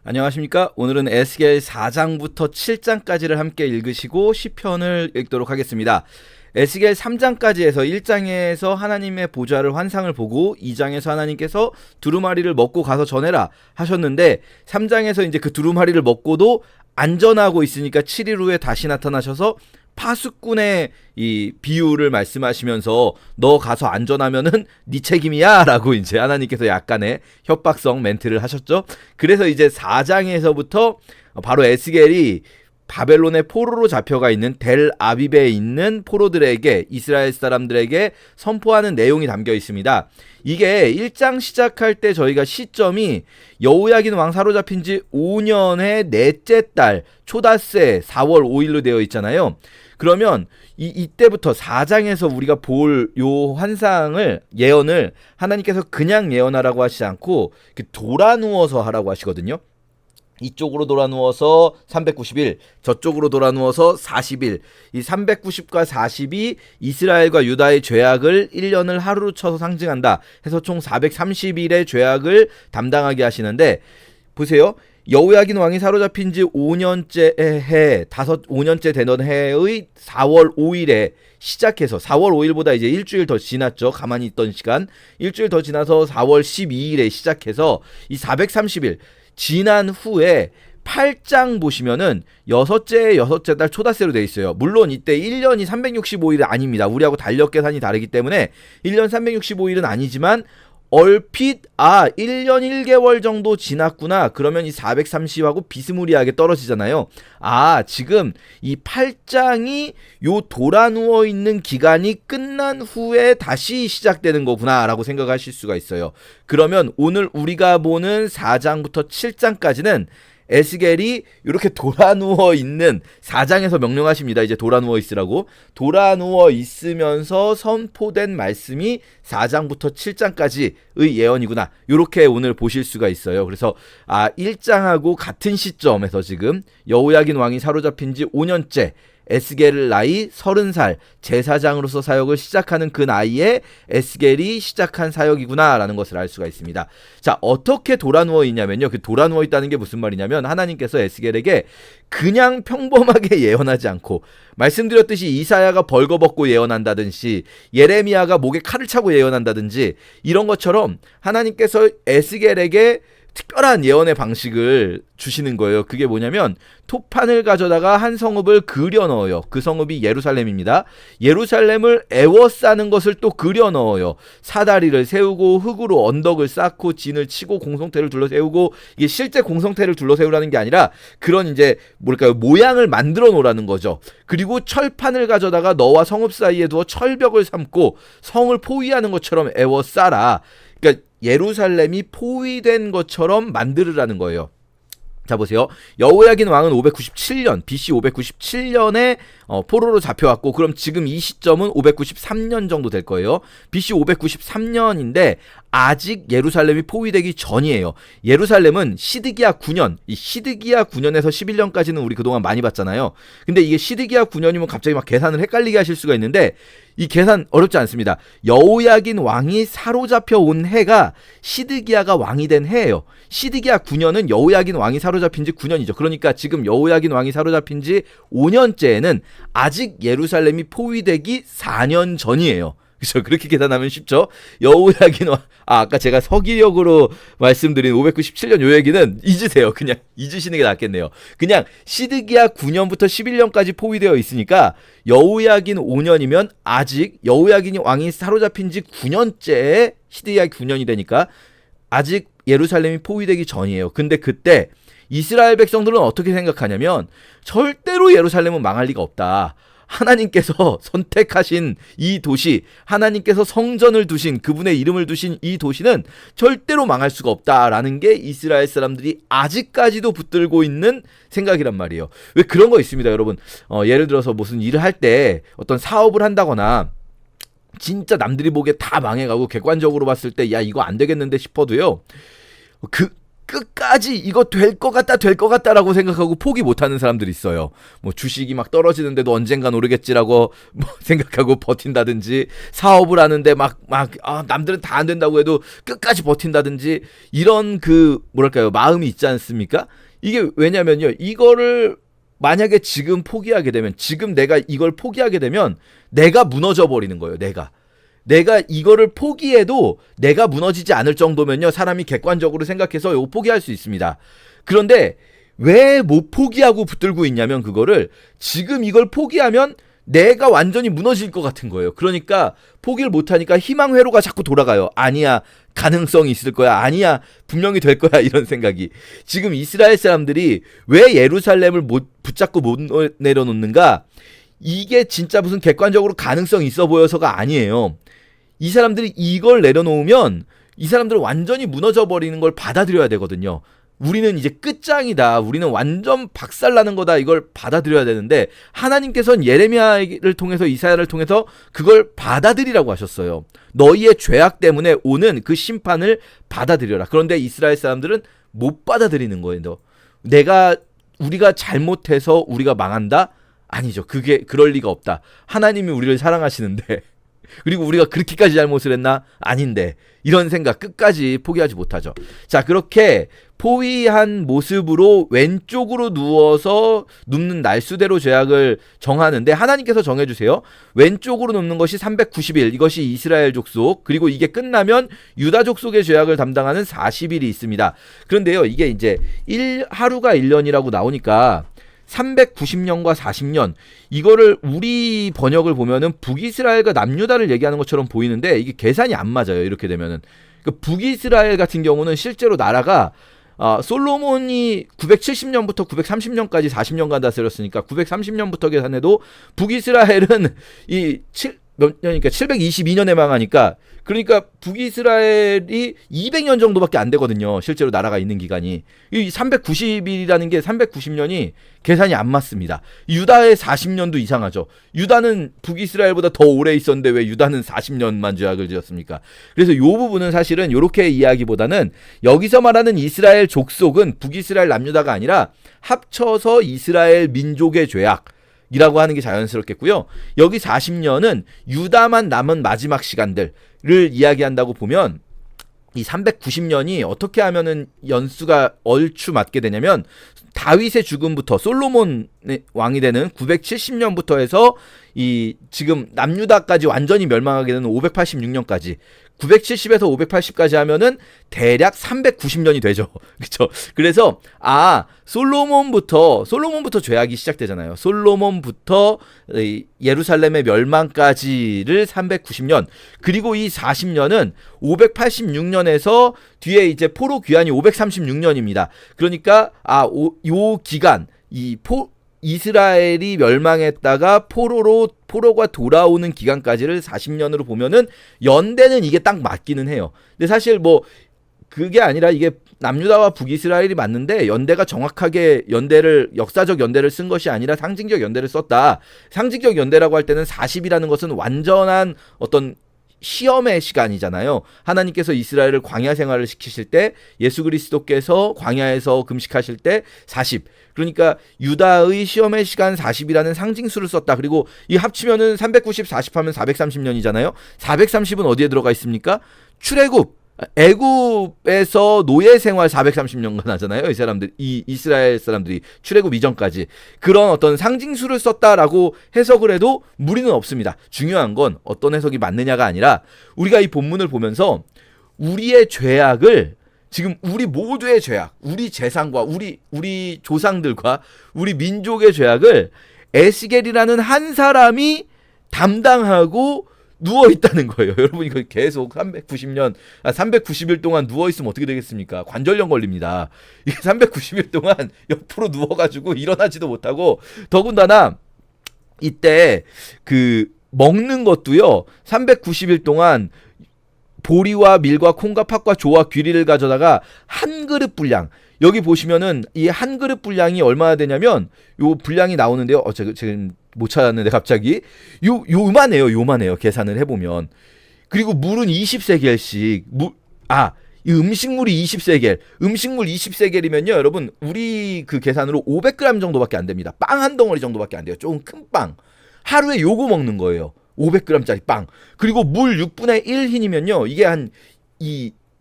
안녕하십니까? 오늘은 에스겔 4장부터 7장까지를 함께 읽으시고 시편을 읽도록 하겠습니다. 에스겔 3장까지 해서 1장에서 하나님의 보좌를 환상을 보고 2장에서 하나님께서 두루마리를 먹고 가서 전해라 하셨는데 3장에서 이제 그 두루마리를 먹고도 안전하고 있으니까 7일 후에 다시 나타나셔서 파수꾼의 이 비유를 말씀하시면서 너 가서 안전하면은 네 책임이야 라고 이제 하나님께서 약간의 협박성 멘트를 하셨죠. 그래서 이제 4장에서부터 바로 에스겔이 바벨론의 포로로 잡혀가 있는 델 아비브에 있는 포로들에게, 이스라엘 사람들에게 선포하는 내용이 담겨 있습니다. 이게 1장 시작할 때 저희가 시점이 여호야긴 왕 사로잡힌 지 5년의 넷째 달 초닷새 4월 5일로 되어 있잖아요. 그러면 이때부터 4장에서 우리가 볼 요 환상을, 예언을 하나님께서 그냥 예언하라고 하시지 않고 돌아 누워서 하라고 하시거든요. 이쪽으로 돌아 누워서 390일, 저쪽으로 돌아 누워서 40일. 이 390과 40이 이스라엘과 유다의 죄악을 1년을 하루로 쳐서 상징한다 해서 총 430일의 죄악을 담당하게 하시는데, 보세요. 여호야긴 왕이 사로잡힌 지 5년째 해, 5년째 되던 해의 4월 5일에 시작해서 4월 5일보다 이제 일주일 더 지났죠. 가만히 있던 시간. 일주일 더 지나서 4월 12일에 시작해서 이 430일 지난 후에 8장 보시면은 여섯째 달 초닷새로 돼 있어요. 물론 이때 1년이 365일은 아닙니다. 우리하고 달력 계산이 다르기 때문에 1년 365일은 아니지만 얼핏 1년 1개월 정도 지났구나. 그러면 이 430하고 비스무리하게 떨어지잖아요. 지금 이 8장이 요 돌아 누워 있는 기간이 끝난 후에 다시 시작되는 거구나 라고 생각하실 수가 있어요. 그러면 오늘 우리가 보는 4장부터 7장까지는 에스겔이 이렇게 돌아 누워 있는, 4장에서 명령하십니다. 이제 돌아 누워 있으라고. 돌아 누워 있으면서 선포된 말씀이 4장부터 7장까지의 예언이구나. 이렇게 오늘 보실 수가 있어요. 그래서 1장하고 같은 시점에서 지금 여호야긴 왕이 사로잡힌 지 5년째, 에스겔 나이 30살, 제사장으로서 사역을 시작하는 그 나이에 에스겔이 시작한 사역이구나 라는 것을 알 수가 있습니다. 자, 어떻게 돌아 누워 있냐면요, 그 돌아 누워 있다는 게 무슨 말이냐면 하나님께서 에스겔에게 그냥 평범하게 예언하지 않고, 말씀드렸듯이 이사야가 벌거벗고 예언한다든지 예레미야가 목에 칼을 차고 예언한다든지 이런 것처럼 하나님께서 에스겔에게 특별한 예언의 방식을 주시는 거예요. 그게 뭐냐면 토판을 가져다가 한 성읍을 그려 넣어요. 그 성읍이 예루살렘입니다. 예루살렘을 에워싸는 것을 또 그려 넣어요. 사다리를 세우고 흙으로 언덕을 쌓고 진을 치고 공성태를 둘러 세우고, 이게 실제 공성태를 둘러 세우라는 게 아니라 그런 이제 모양을 만들어 놓으라는 거죠. 그리고 철판을 가져다가 너와 성읍 사이에 두어 철벽을 삼고 성을 포위하는 것처럼 에워싸라. 그러니까 예루살렘이 포위된 것처럼 만들으라는 거예요. 자, 보세요. 여호야긴 왕은 597년, BC 597년에 포로로 잡혀왔고, 그럼 지금 이 시점은 593년 정도 될 거예요. BC 593년인데 아직 예루살렘이 포위되기 전이에요. 예루살렘은 시드기야 9년, 이 시드기야 9년에서 11년까지는 우리 그동안 많이 봤잖아요. 근데 이게 시드기야 9년이면 갑자기 막 계산을 헷갈리게 하실 수가 있는데, 이 계산 어렵지 않습니다. 여호야긴 왕이 사로잡혀 온 해가 시드기야가 왕이 된 해예요. 시드기야 9년은 여호야긴 왕이 사로잡힌 지 9년이죠. 그러니까 지금 여호야긴 왕이 사로잡힌 지 5년째에는 아직 예루살렘이 포위되기 4년 전이에요. 그렇죠? 그렇게 계산하면 쉽죠. 여호야긴 왕, 아까 제가 서기력으로 말씀드린 597년 요 얘기는 잊으세요. 그냥 잊으시는 게 낫겠네요. 그냥 시드기야 9년부터 11년까지 포위되어 있으니까 여호야긴 5년이면 아직 여호야긴 왕이 사로잡힌 지 9년째에 시드기야 9년이 되니까 아직 예루살렘이 포위되기 전이에요. 근데 그때 이스라엘 백성들은 어떻게 생각하냐면 절대로 예루살렘은 망할 리가 없다. 하나님께서 선택하신 이 도시, 하나님께서 성전을 두신, 그분의 이름을 두신 이 도시는 절대로 망할 수가 없다라는 게 이스라엘 사람들이 아직까지도 붙들고 있는 생각이란 말이에요. 왜 그런 거 있습니다, 여러분. 예를 들어서 무슨 일을 할 때 어떤 사업을 한다거나 진짜 남들이 보기에 다 망해가고 객관적으로 봤을 때 야 이거 안 되겠는데 싶어도요, 끝까지 이거 될 것 같다 될 것 같다라고 생각하고 포기 못하는 사람들이 있어요. 뭐 주식이 막 떨어지는데도 언젠간 오르겠지라고 뭐 생각하고 버틴다든지, 사업을 하는데 남들은 다 안 된다고 해도 끝까지 버틴다든지, 이런 그 뭐랄까요, 마음이 있지 않습니까? 이게 왜냐면요, 이거를 만약에 지금 포기하게 되면, 지금 내가 이걸 포기하게 되면 내가 무너져 버리는 거예요. 내가 이거를 포기해도 내가 무너지지 않을 정도면요, 사람이 객관적으로 생각해서 이거 포기할 수 있습니다. 그런데 왜 못 포기하고 붙들고 있냐면, 그거를 지금 이걸 포기하면 내가 완전히 무너질 것 같은 거예요. 그러니까 포기를 못하니까 희망 회로가 자꾸 돌아가요. 아니야, 가능성이 있을 거야. 아니야, 분명히 될 거야. 이런 생각이. 지금 이스라엘 사람들이 왜 예루살렘을 붙잡고 못 내려놓는가? 이게 진짜 무슨 객관적으로 가능성이 있어 보여서가 아니에요. 이 사람들이 이걸 내려놓으면 이 사람들은 완전히 무너져 버리는 걸 받아들여야 되거든요. 우리는 이제 끝장이다, 우리는 완전 박살나는 거다, 이걸 받아들여야 되는데, 하나님께서는 예레미야를 통해서, 이사야를 통해서 그걸 받아들이라고 하셨어요. 너희의 죄악 때문에 오는 그 심판을 받아들여라. 그런데 이스라엘 사람들은 못 받아들이는 거예요. 우리가 잘못해서 우리가 망한다? 아니죠. 그게 그럴 리가 없다. 하나님이 우리를 사랑하시는데 그리고 우리가 그렇게까지 잘못을 했나? 아닌데. 이런 생각 끝까지 포기하지 못하죠. 자, 그렇게 포위한 모습으로 왼쪽으로 누워서 눕는 날수대로 죄악을 정하는데, 하나님께서 정해주세요. 왼쪽으로 눕는 것이 390일, 이것이 이스라엘 족속, 그리고 이게 끝나면 유다 족속의 죄악을 담당하는 40일이 있습니다. 그런데요, 이게 이제 하루가 1년이라고 나오니까 390년과 40년, 이거를 우리 번역을 보면은 북이스라엘과 남유다를 얘기하는 것처럼 보이는데, 이게 계산이 안 맞아요. 이렇게 되면은 북이스라엘 같은 경우는 실제로 나라가 솔로몬이 970년부터 930년까지 40년간 다스렸으니까 930년부터 계산해도 북이스라엘은 몇 년이니까 722년에 망하니까, 그러니까 북이스라엘이 200년 정도밖에 안 되거든요. 실제로 나라가 있는 기간이. 이 390일이라는 게 390년이 계산이 안 맞습니다. 유다의 40년도 이상하죠. 유다는 북이스라엘보다 더 오래 있었는데 왜 유다는 40년만 죄악을 지었습니까? 그래서 이 부분은 사실은 이렇게 이야기보다는, 여기서 말하는 이스라엘 족속은 북이스라엘 남유다가 아니라 합쳐서 이스라엘 민족의 죄악 이라고 하는 게 자연스럽겠고요. 여기 40년은 유다만 남은 마지막 시간들을 이야기한다고 보면, 이 390년이 어떻게 하면은 연수가 얼추 맞게 되냐면, 다윗의 죽음부터 솔로몬 왕이 되는 970년부터 해서 이 지금 남유다까지 완전히 멸망하게 되는 586년까지, 970에서 580까지 하면은 대략 390년이 되죠. 그렇죠? 그래서 솔로몬부터 죄악이 시작되잖아요. 솔로몬부터 예루살렘의 멸망까지를 390년, 그리고 이 40년은 586년에서 뒤에 이제 포로 귀환이 536년입니다. 그러니까 요 기간, 이스라엘이 멸망했다가 포로가 돌아오는 기간까지를 40년으로 보면은 연대는 이게 딱 맞기는 해요. 근데 사실 뭐 그게 아니라, 이게 남유다와 북이스라엘이 맞는데 연대가 정확하게 역사적 연대를 쓴 것이 아니라 상징적 연대를 썼다. 상징적 연대라고 할 때는 40이라는 것은 완전한 어떤 시험의 시간이잖아요. 하나님께서 이스라엘을 광야 생활을 시키실 때, 예수 그리스도께서 광야에서 금식하실 때 40, 그러니까 유다의 시험의 시간 40이라는 상징수를 썼다. 그리고 이 합치면은 390, 40하면 430년이잖아요. 430은 어디에 들어가 있습니까? 애굽에서 노예 생활 430년간 하잖아요. 이스라엘 사람들이 출애굽 이전까지. 그런 어떤 상징수를 썼다라고 해석을 해도 무리는 없습니다. 중요한 건 어떤 해석이 맞느냐가 아니라, 우리가 이 본문을 보면서 우리의 죄악을, 지금 우리 모두의 죄악, 우리 재산과 우리 조상들과 우리 민족의 죄악을 에스겔이라는 한 사람이 담당하고 누워 있다는 거예요. 여러분, 이거 계속 390일 동안 누워 있으면 어떻게 되겠습니까? 관절염 걸립니다. 이게 390일 동안 옆으로 누워가지고 일어나지도 못하고, 더군다나 이때 먹는 것도요, 390일 동안 보리와 밀과 콩과 팥과 조와 귀리를 가져다가 한 그릇 분량, 여기 보시면은 이 한 그릇 분량이 얼마나 되냐면, 요 분량이 나오는데요. 지금 못 찾았는데 갑자기 요만해요. 계산을 해보면. 그리고 물은 20세겔씩, 이 음식물이 20세겔, 음식물 20세겔이면요, 여러분, 우리 그 계산으로 500g 정도밖에 안 됩니다. 빵 한 덩어리 정도밖에 안 돼요. 조금 큰 빵. 하루에 요거 먹는 거예요. 500g짜리 빵. 그리고 물 6분의 1 흰이면요, 이게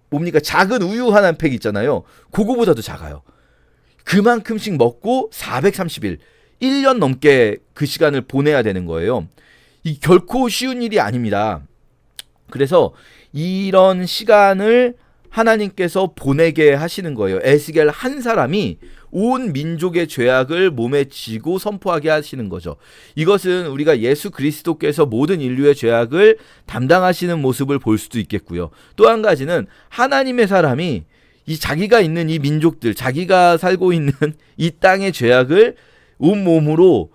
뭡니까? 작은 우유 한 팩 있잖아요. 그거보다도 작아요. 그만큼씩 먹고 430일, 1년 넘게 그 시간을 보내야 되는 거예요. 이 결코 쉬운 일이 아닙니다. 그래서 이런 시간을 하나님께서 보내게 하시는 거예요. 에스겔 한 사람이 온 민족의 죄악을 몸에 지고 선포하게 하시는 거죠. 이것은 우리가 예수 그리스도께서 모든 인류의 죄악을 담당하시는 모습을 볼 수도 있겠고요. 또 한 가지는 하나님의 사람이 이 자기가 있는 이 민족들, 자기가 살고 있는 이 땅의 죄악을 온몸으로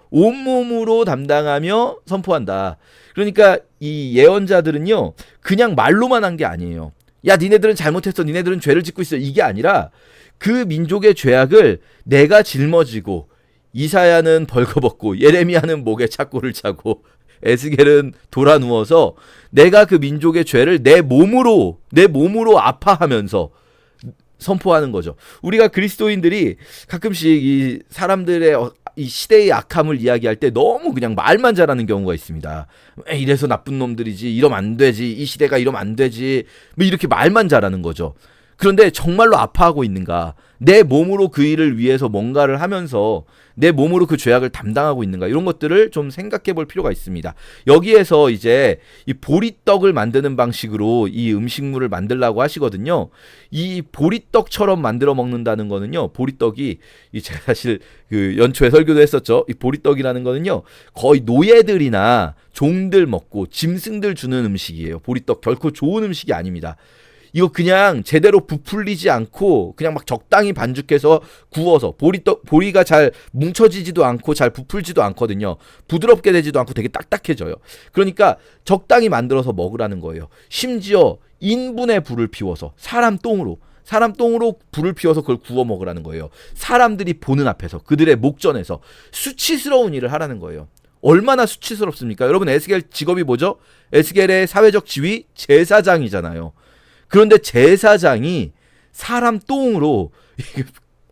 담당하며 선포한다. 그러니까 이 예언자들은요, 그냥 말로만 한 게 아니에요. 야, 니네들은 잘못했어, 니네들은 죄를 짓고 있어, 이게 아니라 그 민족의 죄악을 내가 жил머지고, 이사야는 벌거벗고, 예레미야는 목에 착고를 차고, 에스겔은 돌아 누워서 내가 그 민족의 죄를 내 몸으로 아파하면서 선포하는 거죠. 우리가 그리스도인들이 가끔씩 이 사람들의 이 시대의 악함을 이야기할 때 너무 그냥 말만 잘하는 경우가 있습니다. 이래서 나쁜 놈들이지, 이러면 안 되지, 이 시대가 이러면 안 되지, 뭐 이렇게 말만 잘하는 거죠. 그런데 정말로 아파하고 있는가? 내 몸으로 그 일을 위해서 뭔가를 하면서 내 몸으로 그 죄악을 담당하고 있는가? 이런 것들을 좀 생각해 볼 필요가 있습니다. 여기에서 이제 이 보리떡을 만드는 방식으로 이 음식물을 만들라고 하시거든요. 이 보리떡처럼 만들어 먹는다는 거는요, 보리떡이 제가 사실 그 연초에 설교도 했었죠. 이 보리떡이라는 거는요, 거의 노예들이나 종들 먹고 짐승들 주는 음식이에요. 보리떡 결코 좋은 음식이 아닙니다. 이거 그냥 제대로 부풀리지 않고 그냥 막 적당히 반죽해서 구워서 보리가 잘 뭉쳐지지도 않고 잘 부풀지도 않거든요. 부드럽게 되지도 않고 되게 딱딱해져요. 그러니까 적당히 만들어서 먹으라는 거예요. 심지어 인분의 불을 피워서 사람 똥으로 불을 피워서 그걸 구워 먹으라는 거예요. 사람들이 보는 앞에서, 그들의 목전에서 수치스러운 일을 하라는 거예요. 얼마나 수치스럽습니까? 여러분, 에스겔 직업이 뭐죠? 에스겔의 사회적 지위 제사장이잖아요. 그런데 제사장이 사람 똥으로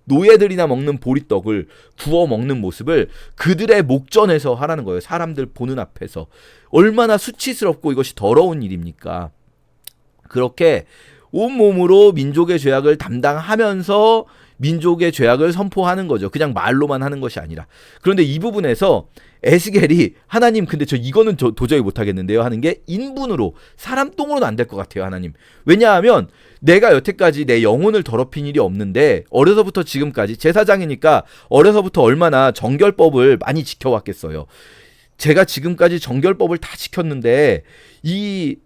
노예들이나 먹는 보리떡을 구워 먹는 모습을 그들의 목전에서 하라는 거예요. 사람들 보는 앞에서. 얼마나 수치스럽고 이것이 더러운 일입니까? 그렇게 온몸으로 민족의 죄악을 담당하면서 민족의 죄악을 선포하는 거죠. 그냥 말로만 하는 것이 아니라. 그런데 이 부분에서 에스겔이 하나님, 근데 저 이거는 도저히 못하겠는데요 하는 게 인분으로, 사람 똥으로는 안 될 것 같아요, 하나님. 왜냐하면 내가 여태까지 내 영혼을 더럽힌 일이 없는데 어려서부터 지금까지 제사장이니까 어려서부터 얼마나 정결법을 많이 지켜왔겠어요. 제가 지금까지 정결법을 다 지켰는데 이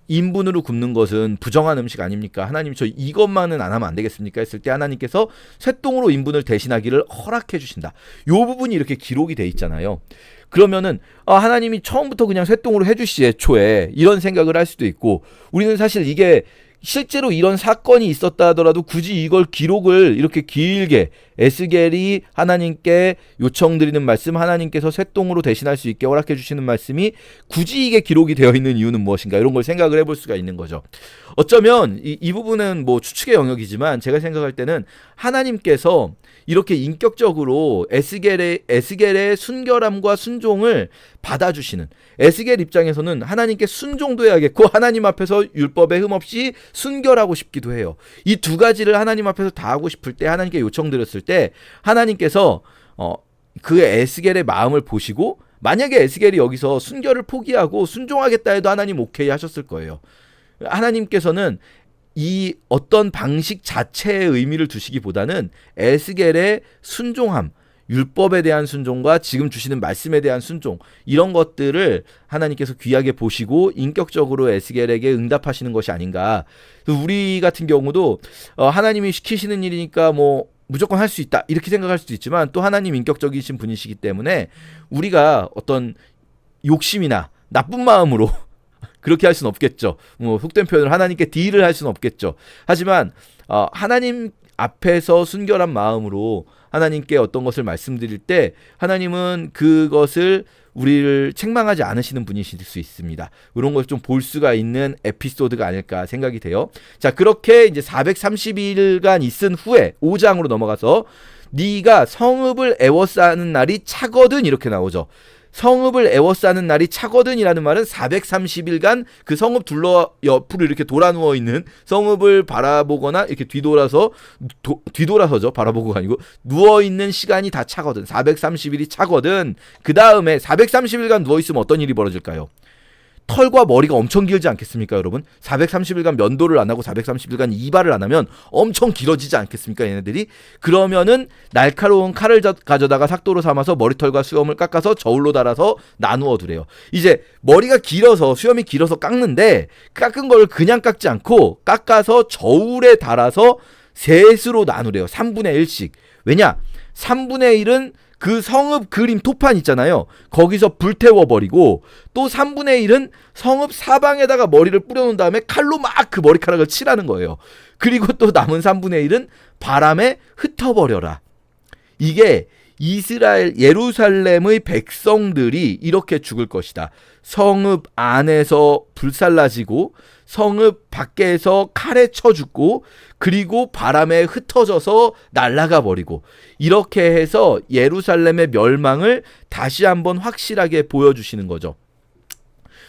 인분으로 굽는 것은 부정한 음식 아닙니까? 하나님, 저 이것만은 안 하면 안 되겠습니까? 했을 때 하나님께서 쇠똥으로 인분을 대신하기를 허락해 주신다. 요 부분이 이렇게 기록이 돼 있잖아요. 그러면은 하나님이 처음부터 그냥 쇠똥으로 해주시, 애초에 이런 생각을 할 수도 있고, 우리는 사실 이게 실제로 이런 사건이 있었다 하더라도 굳이 이걸 기록을 이렇게 길게 에스겔이 하나님께 요청드리는 말씀, 하나님께서 쇠똥으로 대신할 수 있게 허락해 주시는 말씀이 굳이 이게 기록이 되어 있는 이유는 무엇인가, 이런 걸 생각을 해볼 수가 있는 거죠. 어쩌면 이 부분은 뭐 추측의 영역이지만 제가 생각할 때는 하나님께서 이렇게 인격적으로 에스겔의 순결함과 순종을 받아주시는, 에스겔 입장에서는 하나님께 순종도 해야겠고 하나님 앞에서 율법에 흠없이 순결하고 싶기도 해요. 이 두 가지를 하나님 앞에서 다 하고 싶을 때, 하나님께 요청드렸을 때 하나님께서 그 에스겔의 마음을 보시고, 만약에 에스겔이 여기서 순결을 포기하고 순종하겠다 해도 하나님 오케이 하셨을 거예요. 하나님께서는 이 어떤 방식 자체의 의미를 두시기보다는 에스겔의 순종함, 율법에 대한 순종과 지금 주시는 말씀에 대한 순종, 이런 것들을 하나님께서 귀하게 보시고 인격적으로 에스겔에게 응답하시는 것이 아닌가. 우리 같은 경우도 하나님이 시키시는 일이니까 뭐 무조건 할 수 있다, 이렇게 생각할 수도 있지만, 또 하나님 인격적이신 분이시기 때문에 우리가 어떤 욕심이나 나쁜 마음으로 그렇게 할 수는 없겠죠. 뭐 속된 표현으로 하나님께 딜을 할 수는 없겠죠. 하지만 하나님 앞에서 순결한 마음으로 하나님께 어떤 것을 말씀드릴 때 하나님은 그것을 우리를 책망하지 않으시는 분이실 수 있습니다. 그런 걸 좀 볼 수가 있는 에피소드가 아닐까 생각이 돼요. 자, 그렇게 이제 430일간 있은 후에 5장으로 넘어가서 네가 성읍을 애워싸는 날이 차거든 이렇게 나오죠. 성읍을 애워싸는 날이 차거든이라는 말은 430일간 그 성읍 둘러 옆으로 이렇게 돌아 누워 있는 성읍을 바라보거나 이렇게 뒤돌아서죠. 바라보고가 아니고 누워 있는 시간이 다 차거든. 430일이 차거든. 그 다음에 430일간 누워 있으면 어떤 일이 벌어질까요? 털과 머리가 엄청 길지 않겠습니까, 여러분? 430일간 면도를 안 하고 430일간 이발을 안 하면 엄청 길어지지 않겠습니까, 얘네들이? 그러면은 날카로운 칼을 가져다가 삭도로 삼아서 머리털과 수염을 깎아서 저울로 달아서 나누어 두래요. 이제 머리가 길어서 수염이 길어서 깎는데 깎은 걸 그냥 깎지 않고 깎아서 저울에 달아서 셋으로 나누래요. 3분의 1씩. 왜냐? 3분의 1은 그 성읍 그림 토판 있잖아요. 거기서 불태워버리고 또 3분의 1은 성읍 사방에다가 머리를 뿌려놓은 다음에 칼로 막 그 머리카락을 칠하는 거예요. 그리고 또 남은 3분의 1은 바람에 흩어버려라. 이게 이스라엘 예루살렘의 백성들이 이렇게 죽을 것이다. 성읍 안에서 불살라지고 성읍 밖에서 칼에 쳐 죽고 그리고 바람에 흩어져서 날아가 버리고 이렇게 해서 예루살렘의 멸망을 다시 한번 확실하게 보여주시는 거죠.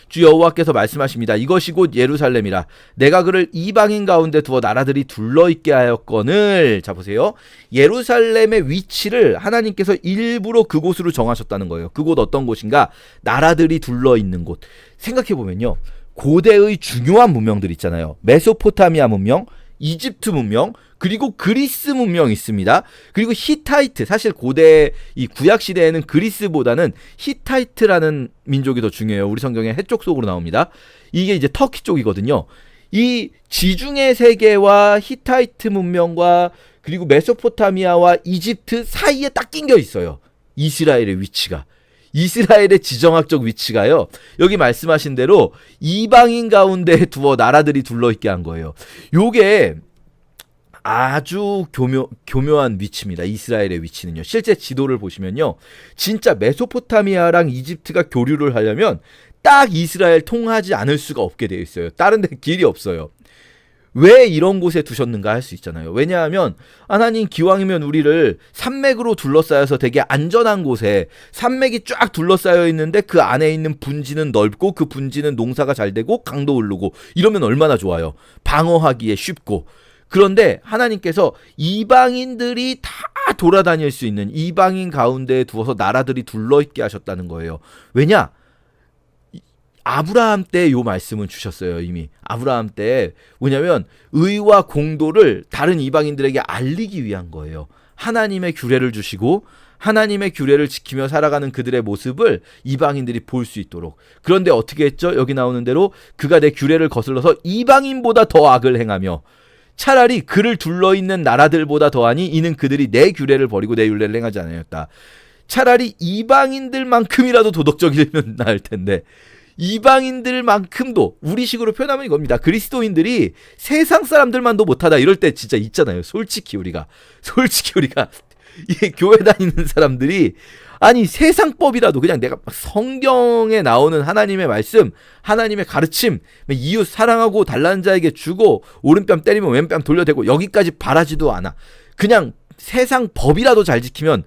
주 여호와께서 말씀하십니다. 이것이 곧 예루살렘이라. 내가 그를 이방인 가운데 두어 나라들이 둘러있게 하였거늘. 자 보세요. 예루살렘의 위치를 하나님께서 일부러 그곳으로 정하셨다는 거예요. 그곳 어떤 곳인가? 나라들이 둘러있는 곳. 생각해보면요. 고대의 중요한 문명들 있잖아요. 메소포타미아 문명, 이집트 문명, 그리고 그리스 문명이 있습니다. 그리고 히타이트, 사실 고대 이 구약 시대에는 그리스보다는 히타이트라는 민족이 더 중요해요. 우리 성경에 해쪽 속으로 나옵니다. 이게 이제 터키 쪽이거든요. 이 지중해 세계와 히타이트 문명과 그리고 메소포타미아와 이집트 사이에 딱 낑겨 있어요. 이스라엘의 위치가. 이스라엘의 지정학적 위치가요. 여기 말씀하신 대로 이방인 가운데 두어 나라들이 둘러있게 한 거예요. 요게 아주 교묘한 위치입니다. 이스라엘의 위치는요. 실제 지도를 보시면요. 진짜 메소포타미아랑 이집트가 교류를 하려면 딱 이스라엘 통하지 않을 수가 없게 되어 있어요. 다른 데 길이 없어요. 왜 이런 곳에 두셨는가 할 수 있잖아요. 왜냐하면 하나님 기왕이면 우리를 산맥으로 둘러싸여서 되게 안전한 곳에 산맥이 쫙 둘러싸여 있는데 그 안에 있는 분지는 넓고 그 분지는 농사가 잘 되고 강도 흐르고 이러면 얼마나 좋아요. 방어하기에 쉽고. 그런데 하나님께서 이방인들이 다 돌아다닐 수 있는 이방인 가운데에 두어서 나라들이 둘러있게 하셨다는 거예요. 왜냐? 아브라함 때 요 말씀은 주셨어요. 이미 아브라함 때 뭐냐면 의와 공도를 다른 이방인들에게 알리기 위한 거예요. 하나님의 규례를 주시고 하나님의 규례를 지키며 살아가는 그들의 모습을 이방인들이 볼 수 있도록. 그런데 어떻게 했죠? 여기 나오는 대로 그가 내 규례를 거슬러서 이방인보다 더 악을 행하며 차라리 그를 둘러있는 나라들보다 더하니 이는 그들이 내 규례를 버리고 내 율례를 행하지 않았다. 차라리 이방인들만큼이라도 도덕적이면 나을 텐데 이방인들만큼도 우리식으로 표현하면 이겁니다. 그리스도인들이 세상 사람들만도 못하다 이럴 때 진짜 있잖아요. 솔직히 우리가 이 교회 다니는 사람들이 아니 세상법이라도 그냥 내가 성경에 나오는 하나님의 말씀, 하나님의 가르침, 이웃 사랑하고 달라는 자에게 주고 오른뺨 때리면 왼뺨 돌려대고 여기까지 바라지도 않아. 그냥 세상 법이라도 잘 지키면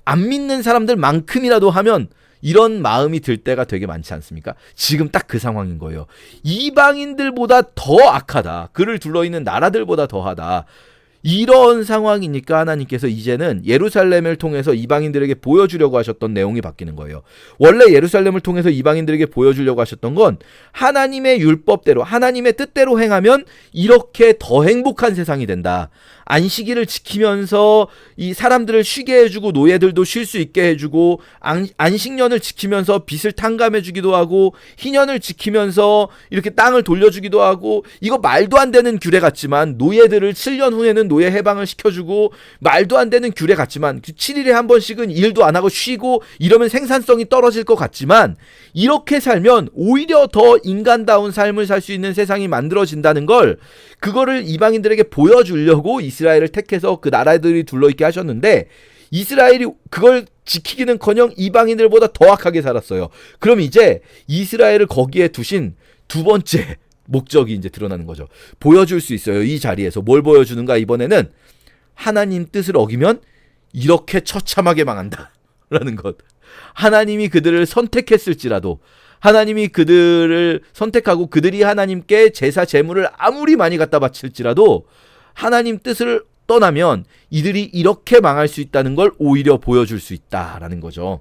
안 믿는 사람들만큼이라도 하면 이런 마음이 들 때가 되게 많지 않습니까? 지금 딱 그 상황인 거예요. 이방인들보다 더 악하다. 그를 둘러있는 나라들보다 더하다. 이런 상황이니까 하나님께서 이제는 예루살렘을 통해서 이방인들에게 보여주려고 하셨던 내용이 바뀌는 거예요. 원래 예루살렘을 통해서 이방인들에게 보여주려고 하셨던 건 하나님의 율법대로 하나님의 뜻대로 행하면 이렇게 더 행복한 세상이 된다. 안식일을 지키면서 이 사람들을 쉬게 해주고 노예들도 쉴 수 있게 해주고 안식년을 지키면서 빚을 탕감해주기도 하고 희년을 지키면서 이렇게 땅을 돌려주기도 하고 이거 말도 안 되는 규례 같지만 노예들을 7년 후에는 노예 해방을 시켜주고 말도 안 되는 규례 같지만 7일에 한 번씩은 일도 안 하고 쉬고 이러면 생산성이 떨어질 것 같지만 이렇게 살면 오히려 더 인간다운 삶을 살 수 있는 세상이 만들어진다는 걸 그거를 이방인들에게 보여주려고 이스라엘을 택해서 그 나라들이 둘러있게 하셨는데 이스라엘이 그걸 지키기는커녕 이방인들보다 더 악하게 살았어요. 그럼 이제 이스라엘을 거기에 두신 두 번째 목적이 이제 드러나는 거죠. 보여줄 수 있어요. 이 자리에서 뭘 보여주는가? 이번에는 하나님 뜻을 어기면 이렇게 처참하게 망한다 라는 것. 하나님이 그들을 선택했을지라도, 하나님이 그들을 선택하고 그들이 하나님께 제사 제물을 아무리 많이 갖다 바칠지라도 하나님 뜻을 떠나면 이들이 이렇게 망할 수 있다는 걸 오히려 보여줄 수 있다라는 거죠.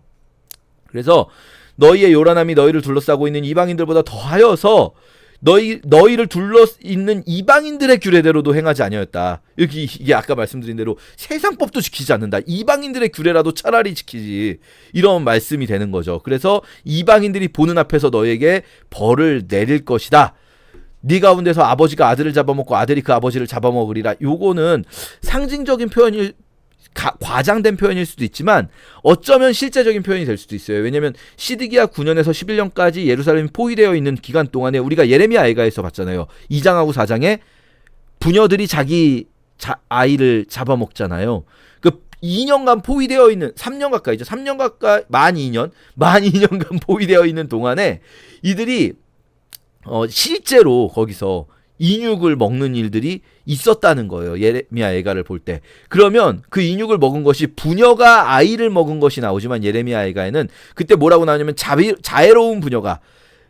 그래서 너희의 요란함이 너희를 둘러싸고 있는 이방인들보다 더하여서 너희를 둘러 있는 이방인들의 규례대로도 행하지 아니하였다. 이게 아까 말씀드린 대로 세상법도 지키지 않는다. 이방인들의 규례라도 차라리 지키지. 이런 말씀이 되는 거죠. 그래서 이방인들이 보는 앞에서 너에게 벌을 내릴 것이다. 네 가운데서 아버지가 아들을 잡아먹고 아들이 그 아버지를 잡아먹으리라. 요거는 상징적인 표현일, 과장된 표현일 수도 있지만 어쩌면 실제적인 표현이 될 수도 있어요. 왜냐하면 시드기야 9년에서 11년까지 예루살렘이 포위되어 있는 기간 동안에 우리가 예레미야 애가에서 봤잖아요. 2장하고 4장에 부녀들이 자기 아이를 잡아먹잖아요. 그 2년간 포위되어 있는, 3년 가까이죠. 3년 가까이, 만 2년간 포위되어 있는 동안에 이들이 실제로 거기서 인육을 먹는 일들이 있었다는 거예요. 예레미야 애가를 볼 때. 그러면 그 인육을 먹은 것이 부녀가 아이를 먹은 것이 나오지만 예레미야 애가에는 그때 뭐라고 나오냐면 자애로운 부녀가,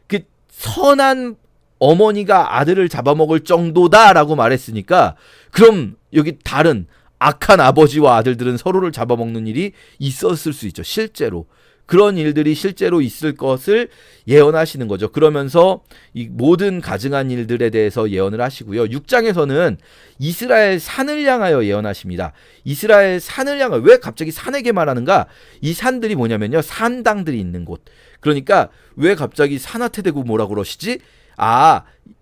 그 선한 어머니가 아들을 잡아먹을 정도다라고 말했으니까, 그럼 여기 다른 악한 아버지와 아들들은 서로를 잡아먹는 일이 있었을 수 있죠. 실제로. 그런 일들이 실제로 있을 것을 예언하시는 거죠. 그러면서 이 모든 가증한 일들에 대해서 예언을 하시고요. 6장에서는 이스라엘 산을 향하여 예언하십니다. 이스라엘 산을 향하여, 왜 갑자기 산에게 말하는가? 이 산들이 뭐냐면요, 산당들이 있는 곳. 그러니까 왜 갑자기 산하태대고 뭐라고 그러시지?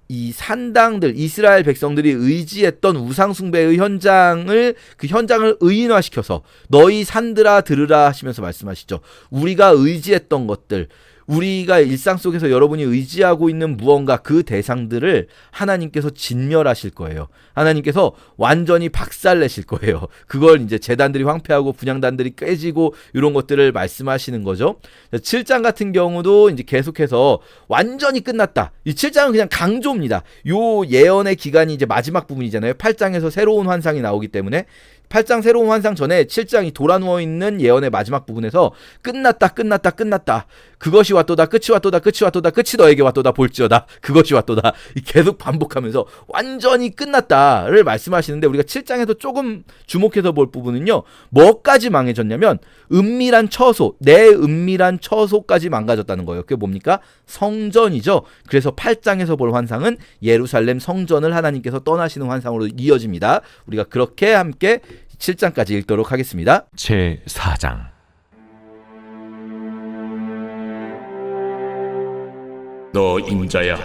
이 산당들, 이스라엘 백성들이 의지했던 우상숭배의 그 현장을 의인화시켜서 너희 산들아 들으라 하시면서 말씀하시죠. 우리가 의지했던 것들, 우리가 일상 속에서 여러분이 의지하고 있는 무언가, 그 대상들을 하나님께서 진멸하실 거예요. 하나님께서 완전히 박살내실 거예요. 그걸 이제 제단들이 황폐하고 분향단들이 깨지고 이런 것들을 말씀하시는 거죠. 7장 같은 경우도 이제 계속해서 완전히 끝났다. 이 7장은 그냥 강조입니다. 요 예언의 기간이 이제 마지막 부분이잖아요. 8장에서 새로운 환상이 나오기 때문에 8장 새로운 환상 전에 7장이 돌아누워 있는 예언의 마지막 부분에서 끝났다. 그것이 왔도다. 끝이 왔도다. 끝이 너에게 왔도다. 볼지어다. 그것이 왔도다. 계속 반복하면서 완전히 끝났다를 말씀하시는데, 우리가 7장에서 조금 주목해서 볼 부분은요, 뭐까지 망해졌냐면 은밀한 처소, 내 은밀한 처소까지 망가졌다는 거예요. 그게 뭡니까? 성전이죠. 그래서 8장에서 볼 환상은 예루살렘 성전을 하나님께서 떠나시는 환상으로 이어집니다. 우리가 그렇게 함께 7장까지 읽도록 하겠습니다. 제4장. 너 인자야,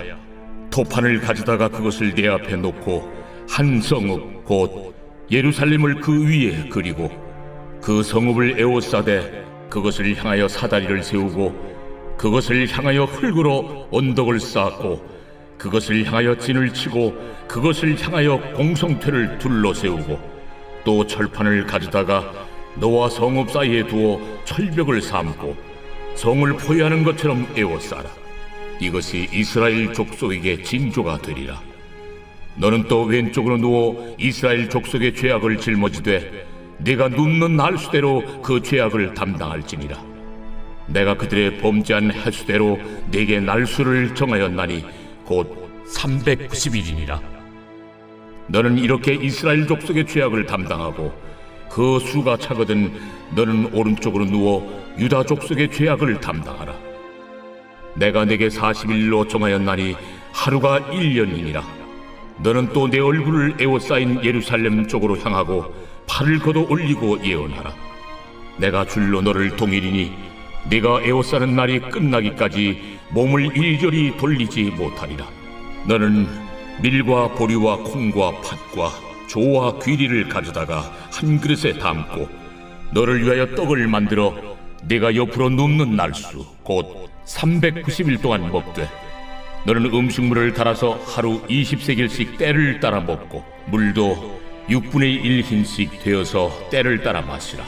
토판을 가져다가 그것을 내 앞에 놓고 한 성읍 곧 예루살렘을 그 위에 그리고 그 성읍을 에워싸되 그것을 향하여 사다리를 세우고 그것을 향하여 흙으로 언덕을 쌓고 그것을 향하여 진을 치고 그것을 향하여 공성퇴를 둘러 세우고 또 철판을 가져다가 너와 성읍 사이에 두어 철벽을 삼고 성을 포위하는 것처럼 에워싸라. 이것이 이스라엘 족속에게 징조가 되리라. 너는 또 왼쪽으로 누워 이스라엘 족속의 죄악을 짊어지되 네가 눕는 날수대로 그 죄악을 담당할지니라. 내가 그들의 범죄한 횟수대로 네게 날수를 정하였나니 곧 390일이니라. 너는 이렇게 이스라엘 족속의 죄악을 담당하고 그 수가 차거든 너는 오른쪽으로 누워 유다 족속의 죄악을 담당하라. 내가 네게 40일로 정하였나니 하루가 1년이니라. 너는 또 내 얼굴을 에워싸인 예루살렘 쪽으로 향하고 팔을 걷어 올리고 예언하라. 내가 줄로 너를 동일이니 네가 에워싸는 날이 끝나기까지 몸을 이리저리 돌리지 못하리라. 너는 밀과 보리와 콩과 팥과 조와 귀리를 가져다가 한 그릇에 담고 너를 위하여 떡을 만들어 네가 옆으로 눕는 날수 곧 390일 동안 먹되 너는 음식물을 달아서 하루 20세겔씩 때를 따라 먹고 물도 6분의 1 흰씩 되어서 때를 따라 마시라.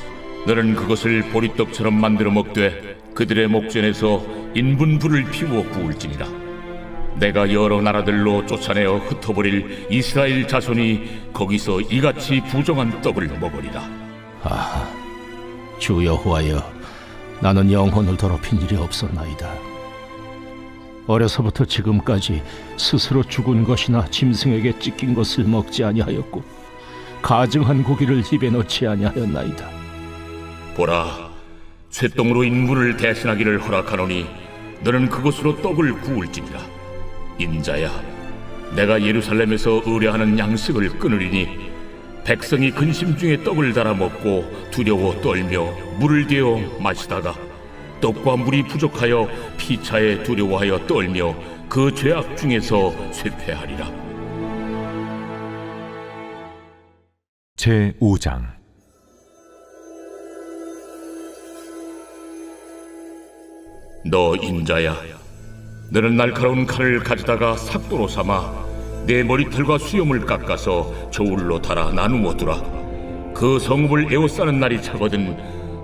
너는 그것을 보리떡처럼 만들어 먹되 그들의 목전에서 인분불을 피워 구울지니라. 내가 여러 나라들로 쫓아내어 흩어버릴 이스라엘 자손이 거기서 이같이 부정한 떡을 먹으리라. 아하, 주 여호와여, 나는 영혼을 더럽힌 일이 없었나이다. 어려서부터 지금까지 스스로 죽은 것이나 짐승에게 찢긴 것을 먹지 아니하였고 가증한 고기를 입에 넣지 아니하였나이다. 보라, 쇠똥으로 인물을 대신하기를 허락하노니 너는 그것으로 떡을 구울지니라. 인자야, 내가 예루살렘에서 의뢰하는 양식을 끊으리니 백성이 근심 중에 떡을 달아 먹고 두려워 떨며 물을 데워 마시다가 떡과 물이 부족하여 피차에 두려워하여 떨며 그 죄악 중에서 쇠퇴하리라. 제5장 너 인자야, 너는 날카로운 칼을 가져다가 삭도로 삼아 내 머리털과 수염을 깎아서 저울로 달아 나누어 두라. 그 성읍을 에워싸는 날이 차거든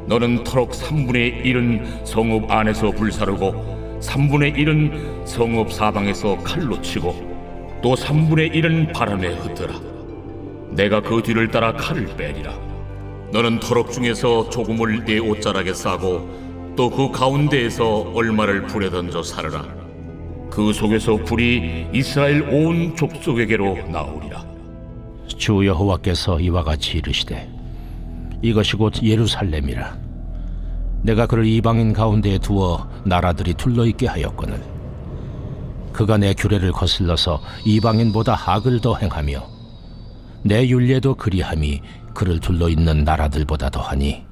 너는 터럭 3분의 1은 성읍 안에서 불사르고 3분의 1은 성읍 사방에서 칼로 치고 또 3분의 1은 바람에 흩어라. 내가 그 뒤를 따라 칼을 빼리라. 너는 터럭 중에서 조금을 내 옷자락에 싸고 또 그 가운데에서 얼마를 불에 던져 사르라. 그 속에서 불이 이스라엘 온 족속에게로 나오리라. 주 여호와께서 이와 같이 이르시되 이것이 곧 예루살렘이라. 내가 그를 이방인 가운데에 두어 나라들이 둘러있게 하였거늘 그가 내 규례를 거슬러서 이방인보다 악을 더 행하며 내 율례도 그리함이 그를 둘러있는 나라들보다 더하니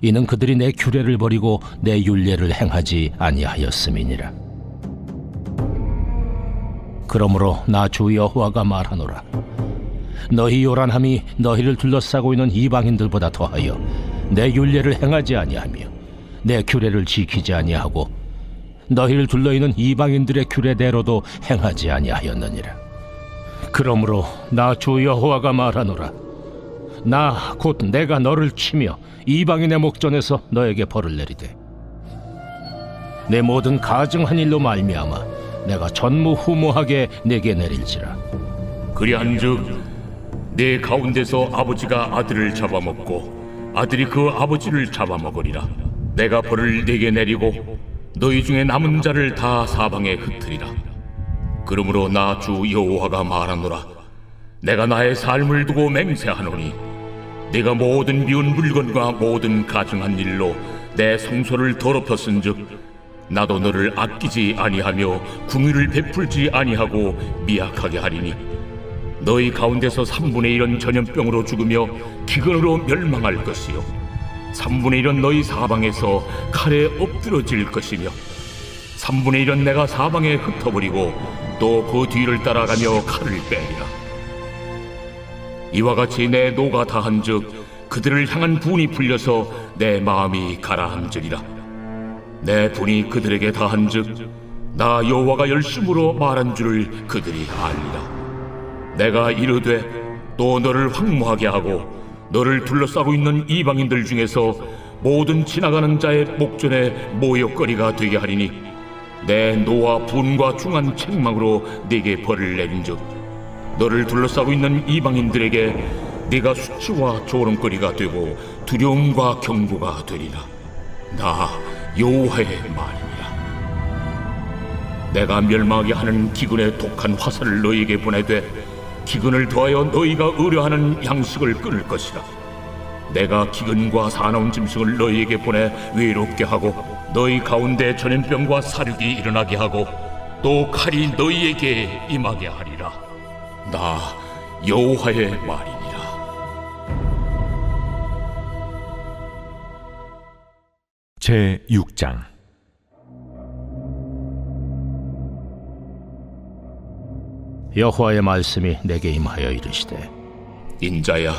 이는 그들이 내 규례를 버리고 내 율례를 행하지 아니하였음이니라. 그러므로 나 주 여호와가 말하노라. 너희 요란함이 너희를 둘러싸고 있는 이방인들보다 더하여 내 율례를 행하지 아니하며 내 규례를 지키지 아니하고 너희를 둘러있는 이방인들의 규례대로도 행하지 아니하였느니라. 그러므로 나 주 여호와가 말하노라. 나 곧 내가 너를 치며 이방인의 목전에서 너에게 벌을 내리되 내 모든 가증한 일로 말미암아 내가 전무후무하게 내게 내릴지라. 그리한즉 내 가운데서 아버지가 아들을 잡아먹고 아들이 그 아버지를 잡아먹으리라. 내가 벌을 네게 내리고 너희 중에 남은 자를 다 사방에 흩으리라. 그러므로 나 주 여호와가 말하노라. 내가 나의 삶을 두고 맹세하노니 네가 모든 미운 물건과 모든 가증한 일로 내 성소를 더럽혔은즉 나도 너를 아끼지 아니하며 궁유를 베풀지 아니하고 미약하게 하리니 너희 가운데서 3분의 1은 전염병으로 죽으며 기근으로 멸망할 것이요 3분의 1은 너희 사방에서 칼에 엎드러질 것이며 3분의 1은 내가 사방에 흩어버리고 또 그 뒤를 따라가며 칼을 빼리라. 이와 같이 내 노가 다한즉 그들을 향한 분이 풀려서 내 마음이 가라앉으리라. 내 분이 그들에게 다한즉 나 여호와가 열심으로 말한 줄을 그들이 알리라. 내가 이르되 또 너를 황무하게 하고 너를 둘러싸고 있는 이방인들 중에서 모든 지나가는 자의 목전에 모욕거리가 되게 하리니 내 노와 분과 중한 책망으로 네게 벌을 내린즉 너를 둘러싸고 있는 이방인들에게 네가 수치와 조롱거리가 되고 두려움과 경고가 되리라. 나 여호와의 말이니라. 내가 멸망하게 하는 기근의 독한 화살을 너희에게 보내되 기근을 더하여 너희가 의뢰하는 양식을 끊을 것이라. 내가 기근과 사나운 짐승을 너희에게 보내 외롭게 하고 너희 가운데 전염병과 사륙이 일어나게 하고 또 칼이 너희에게 임하게 하리라. 나 여호와의 말이니라. 제6장 여호와의 말씀이 내게 임하여 이르시되 인자야,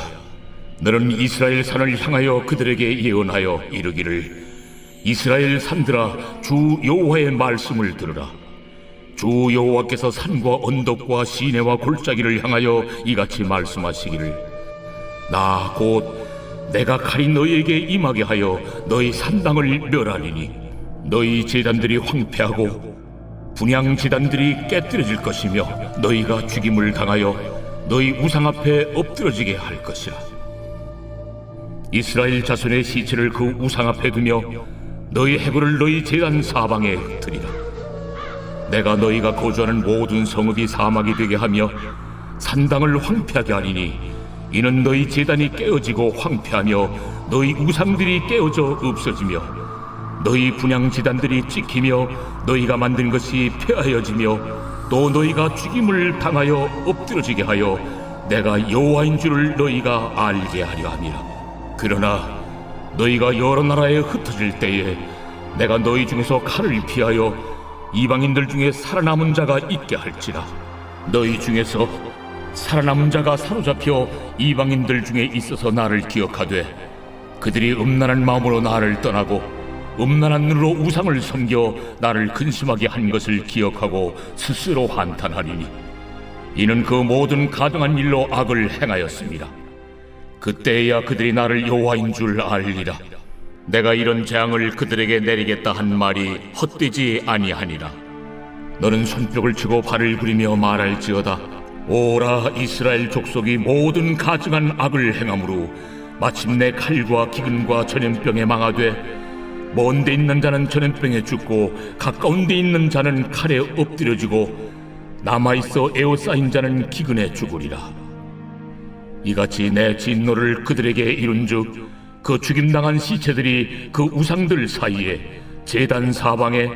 너는 이스라엘 산을 향하여 그들에게 예언하여 이르기를 이스라엘 산들아 주 여호와의 말씀을 들으라. 주 여호와께서 산과 언덕과 시내와 골짜기를 향하여 이같이 말씀하시기를 나 곧 내가 칼이 너희에게 임하게 하여 너희 산당을 멸하리니 너희 제단들이 황폐하고 분향 제단들이 깨뜨려질 것이며 너희가 죽임을 당하여 너희 우상 앞에 엎드러지게 할 것이라. 이스라엘 자손의 시체를 그 우상 앞에 두며 너희 해골을 너희 제단 사방에 흩으리라. 내가 너희가 거주하는 모든 성읍이 사막이 되게 하며 산당을 황폐하게 하리니 이는 너희 제단이 깨어지고 황폐하며 너희 우상들이 깨어져 없어지며 너희 분향 제단들이 찍히며 너희가 만든 것이 폐하여지며 또 너희가 죽임을 당하여 엎드러지게 하여 내가 여호와인 줄을 너희가 알게 하려 함이라. 그러나 너희가 여러 나라에 흩어질 때에 내가 너희 중에서 칼을 피하여 이방인들 중에 살아남은 자가 있게 할지라. 너희 중에서 살아남은 자가 사로잡혀 이방인들 중에 있어서 나를 기억하되 그들이 음란한 마음으로 나를 떠나고 음란한 눈으로 우상을 섬겨 나를 근심하게 한 것을 기억하고 스스로 한탄하리니 이는 그 모든 가증한 일로 악을 행하였습니다. 그때야 그들이 나를 여호와인 줄 알리라. 내가 이런 재앙을 그들에게 내리겠다 한 말이 헛되지 아니하니라. 너는 손뼉을 치고 발을 구리며 말할지어다. 오라 이스라엘 족속이 모든 가증한 악을 행함으로 마침내 칼과 기근과 전염병에 망하되 먼 데 있는 자는 전염병에 죽고 가까운 데 있는 자는 칼에 엎드려지고 남아있어 에워싸인 자는 기근에 죽으리라. 이같이 내 진노를 그들에게 이룬즉 그 죽임당한 시체들이 그 우상들 사이에 제단 사방에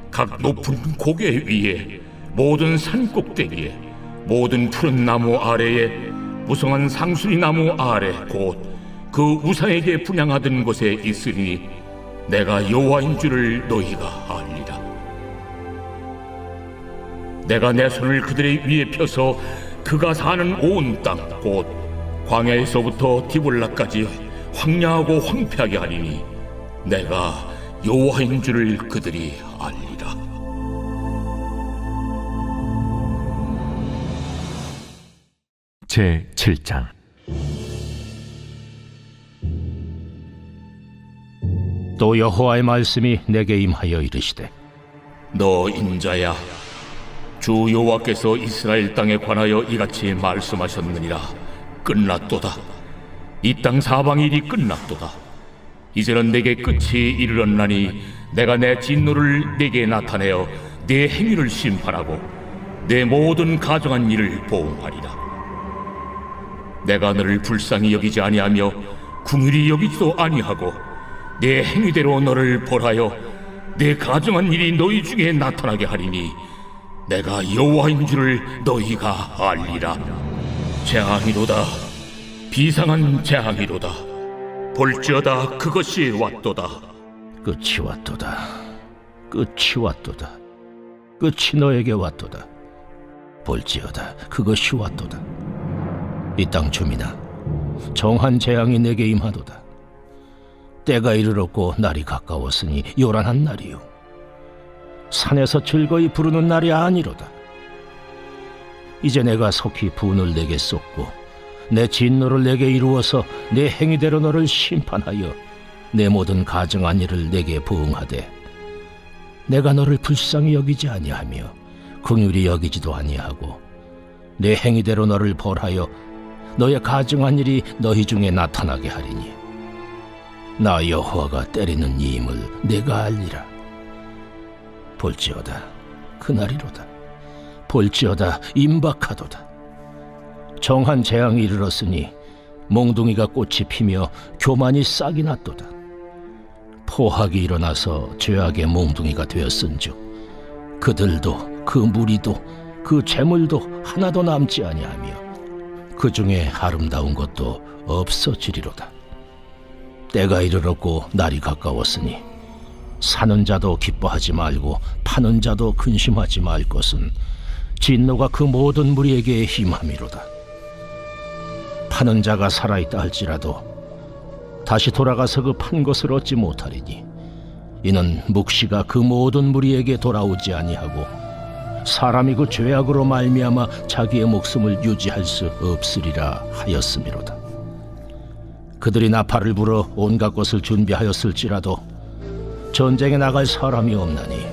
각 높은 고개 위에 모든 산 꼭대기에 모든 푸른 나무 아래에 무성한 상수리 나무 아래 곧 그 우상에게 분향하던 곳에 있으리니 내가 여호와인 줄을 너희가 알리라. 내가 내 손을 그들의 위에 펴서 그가 사는 온 땅 곧 광야에서부터 디볼라까지 황량하고 황폐하게 하리니 내가 여호와인 줄을 그들이 알리라. 제 7장. 또 여호와의 말씀이 내게 임하여 이르시되 너 인자야, 주 여호와께서 이스라엘 땅에 관하여 이같이 말씀하셨느니라. 끝났도다. 이 땅 사방 일이 끝났도다. 이제는 내게 끝이 이르렀나니 내가 내 진노를 내게 나타내어 내 행위를 심판하고 내 모든 가정한 일을 보응하리라. 내가 너를 불쌍히 여기지 아니하며 궁휼히 여기지도 아니하고 내 행위대로 너를 벌하여 내 가정한 일이 너희 중에 나타나게 하리니 내가 여호와인 줄을 너희가 알리라. 재앙이로다. 비상한 재앙이로다. 볼지어다. 그것이 왔도다. 끝이 왔도다. 끝이 왔도다. 끝이 너에게 왔도다. 볼지어다. 그것이 왔도다. 이 땅 주민아, 정한 재앙이 내게 임하도다. 때가 이르렀고 날이 가까웠으니 요란한 날이요 산에서 즐거이 부르는 날이 아니로다. 이제 내가 속히 분을 내게 쏟고 내 진노를 내게 이루어서 내 행위대로 너를 심판하여 내 모든 가증한 일을 내게 보응하되 내가 너를 불쌍히 여기지 아니하며 긍휼히 여기지도 아니하고 내 행위대로 너를 벌하여 너의 가증한 일이 너희 중에 나타나게 하리니 나 여호와가 때리는 이임을 내가 알리라. 볼지어다. 그날이로다. 볼지어다. 임박하도다. 정한 재앙이 이르렀으니 몽둥이가 꽃이 피며 교만이 싹이 났도다. 포악이 일어나서 죄악의 몽둥이가 되었은즉 그들도 그 무리도 그 재물도 하나도 남지 아니하며 그 중에 아름다운 것도 없어지리로다. 때가 이르렀고 날이 가까웠으니 사는 자도 기뻐하지 말고 파는 자도 근심하지 말 것은 진노가 그 모든 무리에게 임함이로다. 파는 자가 살아있다 할지라도 다시 돌아가서 그 판 것을 얻지 못하리니 이는 묵시가 그 모든 무리에게 돌아오지 아니하고 사람이 그 죄악으로 말미암아 자기의 목숨을 유지할 수 없으리라 하였음이로다. 그들이 나팔을 불어 온갖 것을 준비하였을지라도 전쟁에 나갈 사람이 없나니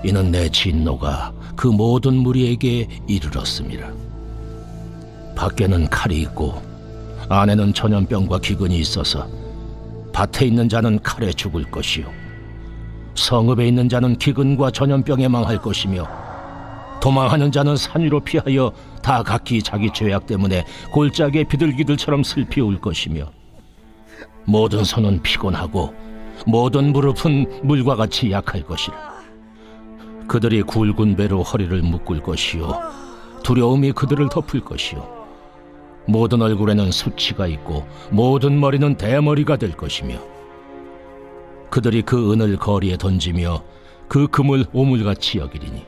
이는 내 진노가 그 모든 무리에게 이르렀음이라. 밖에는 칼이 있고 안에는 전염병과 기근이 있어서 밭에 있는 자는 칼에 죽을 것이요 성읍에 있는 자는 기근과 전염병에 망할 것이며 도망하는 자는 산 위로 피하여 다 각기 자기 죄악 때문에 골짜기에 비둘기들처럼 슬피 울 것이며 모든 손은 피곤하고 모든 무릎은 물과 같이 약할 것이라. 그들이 굵은 배로 허리를 묶을 것이요 두려움이 그들을 덮을 것이요 모든 얼굴에는 수치가 있고 모든 머리는 대머리가 될 것이며 그들이 그 은을 거리에 던지며 그 금을 오물같이 여기리니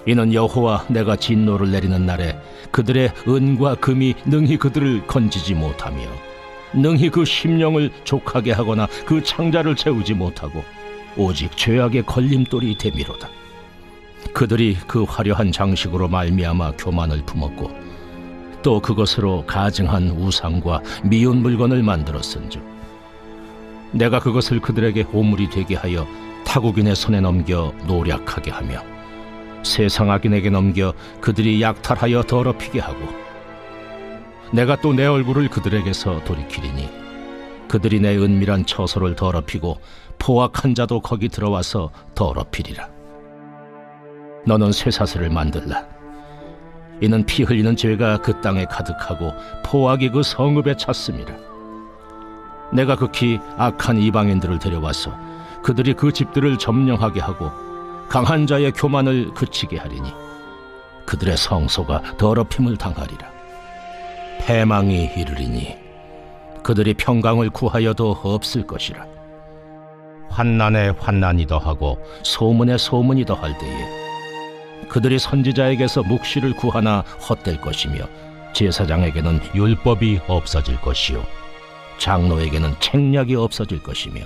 이는 여호와 내가 진노를 내리는 날에 그들의 은과 금이 능히 그들을 건지지 못하며 능히 그 심령을 족하게 하거나 그 창자를 채우지 못하고 오직 죄악의 걸림돌이 되미로다. 그들이 그 화려한 장식으로 말미암아 교만을 품었고 또 그것으로 가증한 우상과 미운 물건을 만들었은즉 내가 그것을 그들에게 오물이 되게 하여 타국인의 손에 넘겨 노략하게 하며 세상 악인에게 넘겨 그들이 약탈하여 더럽히게 하고 내가 또 내 얼굴을 그들에게서 돌이키리니 그들이 내 은밀한 처소를 더럽히고 포악한 자도 거기 들어와서 더럽히리라. 너는 쇠사슬을 만들라. 이는 피 흘리는 죄가 그 땅에 가득하고 포악이 그 성읍에 찼음이라. 내가 극히 악한 이방인들을 데려와서 그들이 그 집들을 점령하게 하고 강한 자의 교만을 그치게 하리니 그들의 성소가 더럽힘을 당하리라. 패망이 이르리니 그들이 평강을 구하여도 없을 것이라. 환난에 환난이 더하고 소문에 소문이 더할 때에 그들이 선지자에게서 묵시를 구하나 헛될 것이며 제사장에게는 율법이 없어질 것이요 장로에게는 책략이 없어질 것이며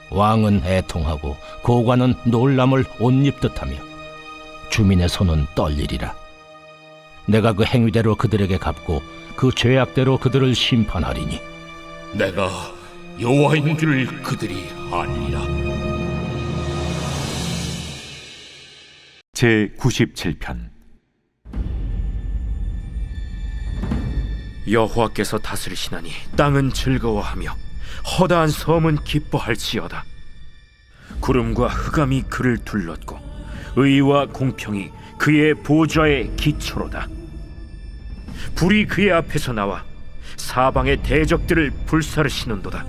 왕은 애통하고 고관은 놀람을 옷 입듯하며 주민의 손은 떨리리라. 내가 그 행위대로 그들에게 갚고 그 죄악대로 그들을 심판하리니 내가 여호와인 줄 그들이 아니라. 제97편 여호와께서 다스리시나니 땅은 즐거워하며 허다한 섬은 기뻐할지어다. 구름과 흑암이 그를 둘렀고 의와 공평이 그의 보좌의 기초로다. 불이 그의 앞에서 나와 사방의 대적들을 불사르시는도다.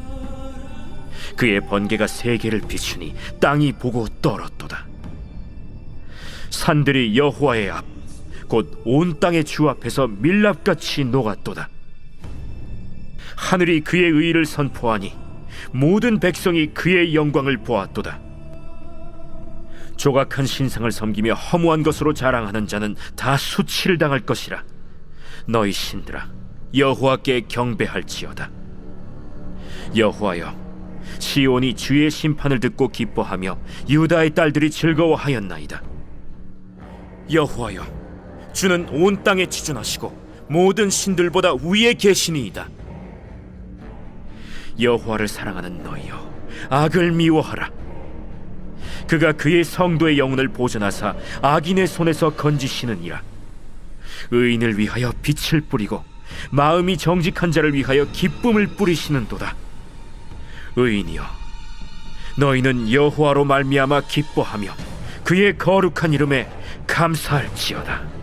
그의 번개가 세계를 비추니 땅이 보고 떨었도다. 산들이 여호와의 앞 곧 온 땅의 주 앞에서 밀랍같이 녹았도다. 하늘이 그의 의를 선포하니 모든 백성이 그의 영광을 보았도다. 조각한 신상을 섬기며 허무한 것으로 자랑하는 자는 다 수치를 당할 것이라. 너희 신들아 여호와께 경배할지어다. 여호와여, 시온이 주의 심판을 듣고 기뻐하며 유다의 딸들이 즐거워하였나이다. 여호와여, 주는 온 땅에 지존하시고 모든 신들보다 위에 계시니이다. 여호와를 사랑하는 너희여, 악을 미워하라. 그가 그의 성도의 영혼을 보존하사 악인의 손에서 건지시느니라. 의인을 위하여 빛을 뿌리고 마음이 정직한 자를 위하여 기쁨을 뿌리시는도다. 의인이여, 너희는 여호와로 말미암아 기뻐하며 그의 거룩한 이름에 감사할지어다.